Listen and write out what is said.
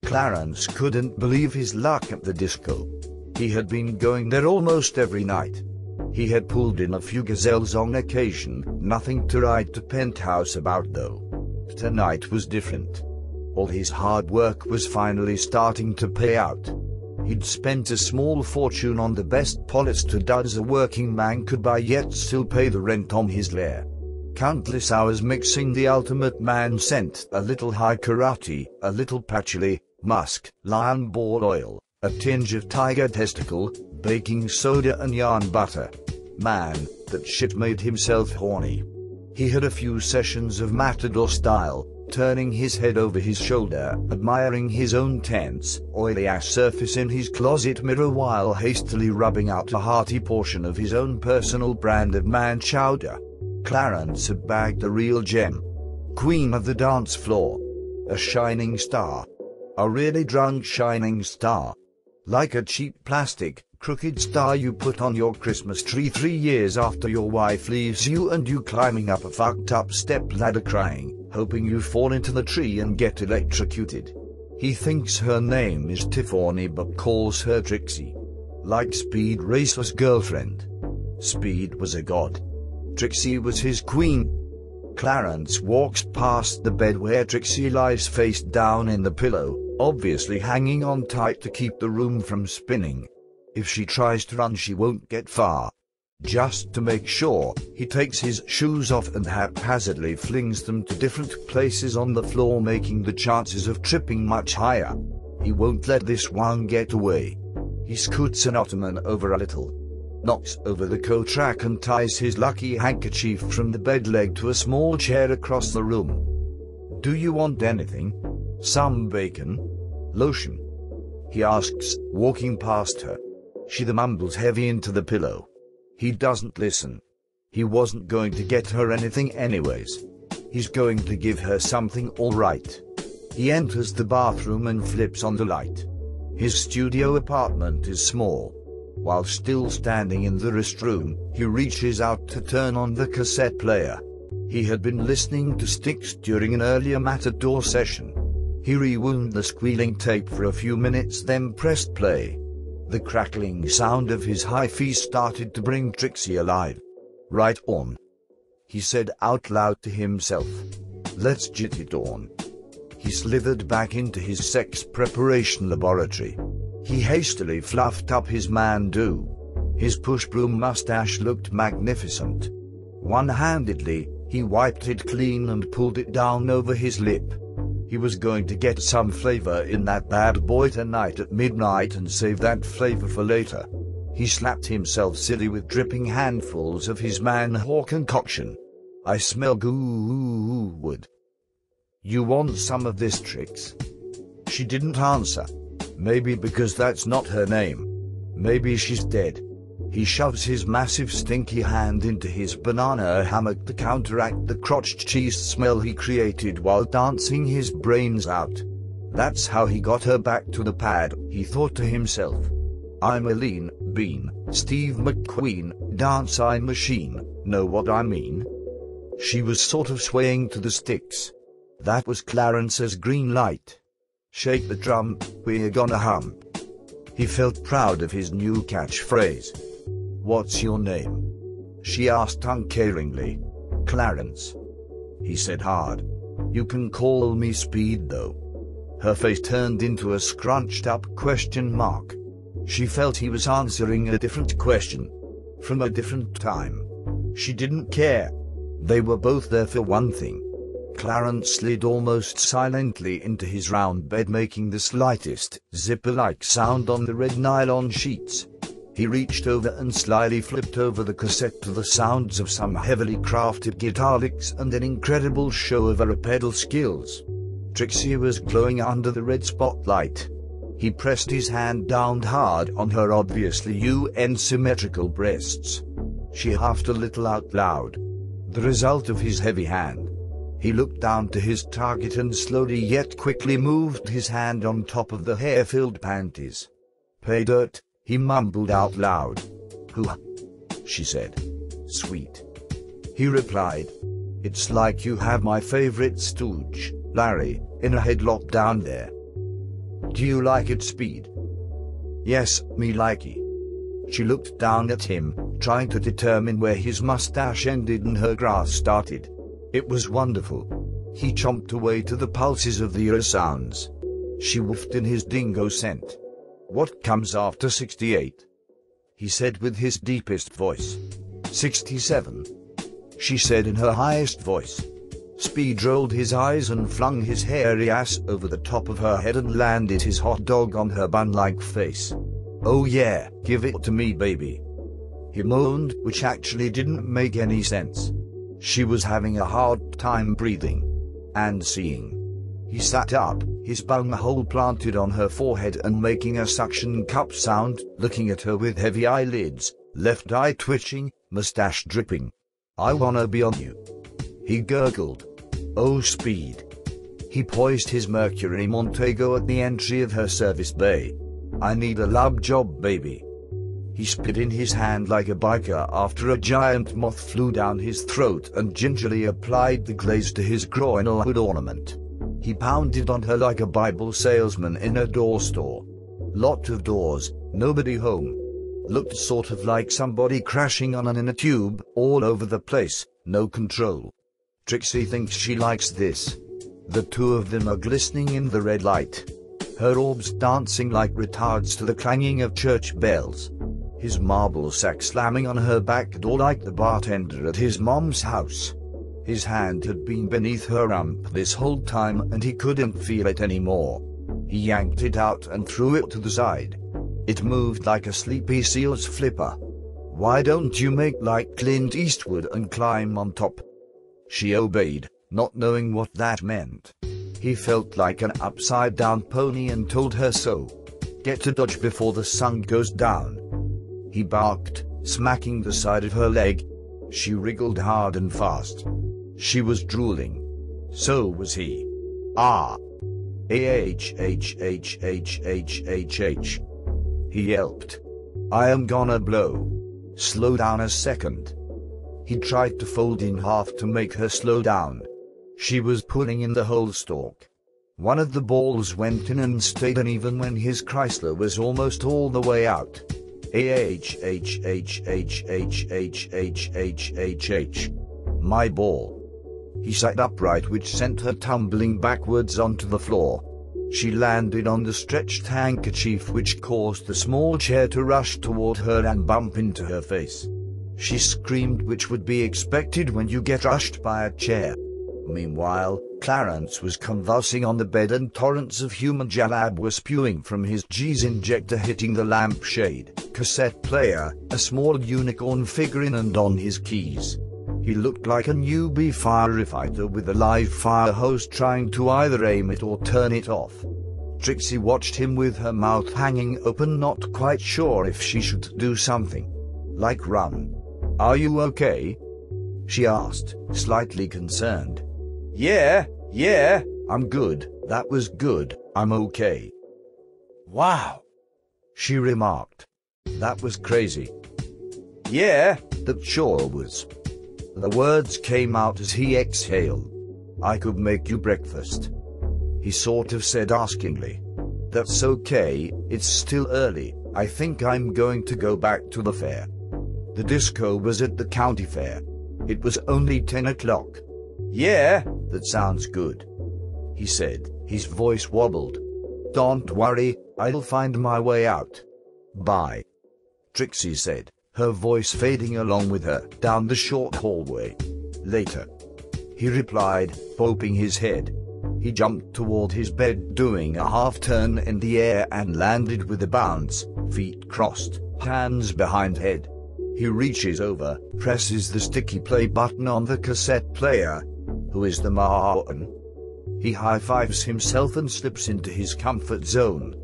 Clarence couldn't believe his luck at the disco. He had been going there almost every night. He had pulled in a few gazelles on occasion, nothing to write to Penthouse about though. Tonight was different. All his hard work was finally starting to pay out. He'd spent a small fortune on the best polished duds a working man could buy, yet still pay the rent on his lair. Countless hours mixing the ultimate man scent, a little high karate, a little patchouli, musk, lion ball oil, a tinge of tiger testicle, baking soda and yarn butter. Man, that shit made himself horny. He had a few sessions of matador style, turning his head over his shoulder, admiring his own tense, oily-ass surface in his closet mirror while hastily rubbing out a hearty portion of his own personal brand of man chowder. Clarence had bagged a real gem. Queen of the dance floor. A shining star. A really drunk shining star. Like a cheap plastic, crooked star you put on your Christmas tree 3 years after your wife leaves you and you climbing up a fucked up step ladder crying, hoping you fall into the tree and get electrocuted. He thinks her name is Tiffany but calls her Trixie. Like Speed Racer's girlfriend. Speed was a god. Trixie was his queen. Clarence walks past the bed where Trixie lies face down in the pillow, obviously hanging on tight to keep the room from spinning. If she tries to run she won't get far. Just to make sure, he takes his shoes off and haphazardly flings them to different places on the floor, making the chances of tripping much higher. He won't let this one get away. He scoots an ottoman over a little, knocks over the coat rack and ties his lucky handkerchief from the bed leg to a small chair across the room. "Do you want anything? Some bacon? Lotion?" he asks, walking past her. She mumbles heavy into the pillow. He doesn't listen. He wasn't going to get her anything anyways. He's going to give her something alright. He enters the bathroom and flips on the light. His studio apartment is small. While still standing in the restroom, he reaches out to turn on the cassette player. He had been listening to Styx during an earlier Matador session. He rewound the squealing tape for a few minutes, then pressed play. The crackling sound of his hi-fi started to bring Trixie alive. "Right on," he said out loud to himself. "Let's get it on." He slithered back into his sex preparation laboratory. He hastily fluffed up his man-do. His push-broom mustache looked magnificent. One-handedly, he wiped it clean and pulled it down over his lip. He was going to get some flavor in that bad boy tonight at midnight and save that flavor for later. He slapped himself silly with dripping handfuls of his man-whore concoction. "I smell wood. You want some of this, Trix?" She didn't answer. Maybe because that's not her name. Maybe she's dead. He shoves his massive stinky hand into his banana hammock to counteract the crotched cheese smell he created while dancing his brains out. That's how he got her back to the pad, he thought to himself. "I'm a lean bean, Steve McQueen, dance-I machine, know what I mean?" She was sort of swaying to the sticks. That was Clarence's green light. "Shake the drum, we're gonna hump." He felt proud of his new catchphrase. "What's your name?" she asked uncaringly. "Clarence," he said hard. "You can call me Speed though." Her face turned into a scrunched-up question mark. She felt he was answering a different question. From a different time. She didn't care. They were both there for one thing. Clarence slid almost silently into his round bed, making the slightest zipper-like sound on the red nylon sheets. He reached over and slyly flipped over the cassette to the sounds of some heavily crafted guitar licks and an incredible show of her pedal skills. Trixie was glowing under the red spotlight. He pressed his hand down hard on her obviously symmetrical breasts. She huffed a little out loud. The result of his heavy hand. He looked down to his target and slowly yet quickly moved his hand on top of the hair-filled panties. "Pay dirt," he mumbled out loud. "Hoo-ha," she said. "Sweet," he replied. "It's like you have my favorite stooge, Larry, in a headlock down there." Do you like it, Speed? Yes, me likey. She looked down at him, trying to determine where his mustache ended and her grass started. It was wonderful. He chomped away to the pulses of the ear sounds. She woofed in his dingo scent. What comes after 68? He said with his deepest voice. 67. She said in her highest voice. Speed rolled his eyes and flung his hairy ass over the top of her head and landed his hot dog on her bun-like face. Oh yeah, give it to me, baby. He moaned, which actually didn't make any sense. She was having a hard time breathing and seeing. He sat up, his bunghole planted on her forehead and making a suction cup sound, looking at her with heavy eyelids, left eye twitching, mustache dripping. I wanna be on you. He gurgled. Oh, Speed. He poised his Mercury Montego at the entry of her service bay. I need a lab job, baby. He spit in his hand like a biker after a giant moth flew down his throat and gingerly applied the glaze to his groinal hood ornament. He pounded on her like a Bible salesman in a door store. Lot of doors, nobody home. Looked sort of like somebody crashing on an inner tube, all over the place, no control. Trixie thinks she likes this. The two of them are glistening in the red light. Her orbs dancing like retards to the clanging of church bells. His marble sack slamming on her back door like the bartender at his mom's house. His hand had been beneath her rump this whole time and he couldn't feel it anymore. He yanked it out and threw it to the side. It moved like a sleepy seal's flipper. Why don't you make like Clint Eastwood and climb on top? She obeyed, not knowing what that meant. He felt like an upside-down pony and told her so. Get to Dodge before the sun goes down. He barked, smacking the side of her leg. She wriggled hard and fast. She was drooling. So was he. Ah. H. He yelped. I am gonna blow. Slow down a second. He tried to fold in half to make her slow down. She was pulling in the whole stalk. One of the balls went in and stayed in even when his Chrysler was almost all the way out. H. My ball. He sat upright, which sent her tumbling backwards onto the floor. She landed on the stretched handkerchief, which caused the small chair to rush toward her and bump into her face. She screamed, which would be expected when you get rushed by a chair. Meanwhile, Clarence was convulsing on the bed and torrents of human jalab were spewing from his G's injector, hitting the lampshade, cassette player, a small unicorn figurine and on his keys. He looked like a newbie firefighter with a live fire hose trying to either aim it or turn it off. Trixie watched him with her mouth hanging open, not quite sure if she should do something. Like run. Are you okay? She asked, slightly concerned. Yeah, I'm good. That was good, I'm okay. Wow. She remarked. That was crazy. Yeah, that sure was. The words came out as he exhaled. I could make you breakfast. He sort of said askingly. That's okay, it's still early. I think I'm going to go back to the fair. The disco was at the county fair. It was only 10 o'clock. Yeah, that sounds good, he said, his voice wobbled. Don't worry, I'll find my way out. Bye, Trixie said, her voice fading along with her down the short hallway. Later, he replied, popping his head. He jumped toward his bed, doing a half-turn in the air and landed with a bounce, feet crossed, hands behind head. He reaches over, presses the sticky play button on the cassette player. Who is the man? He high-fives himself and slips into his comfort zone.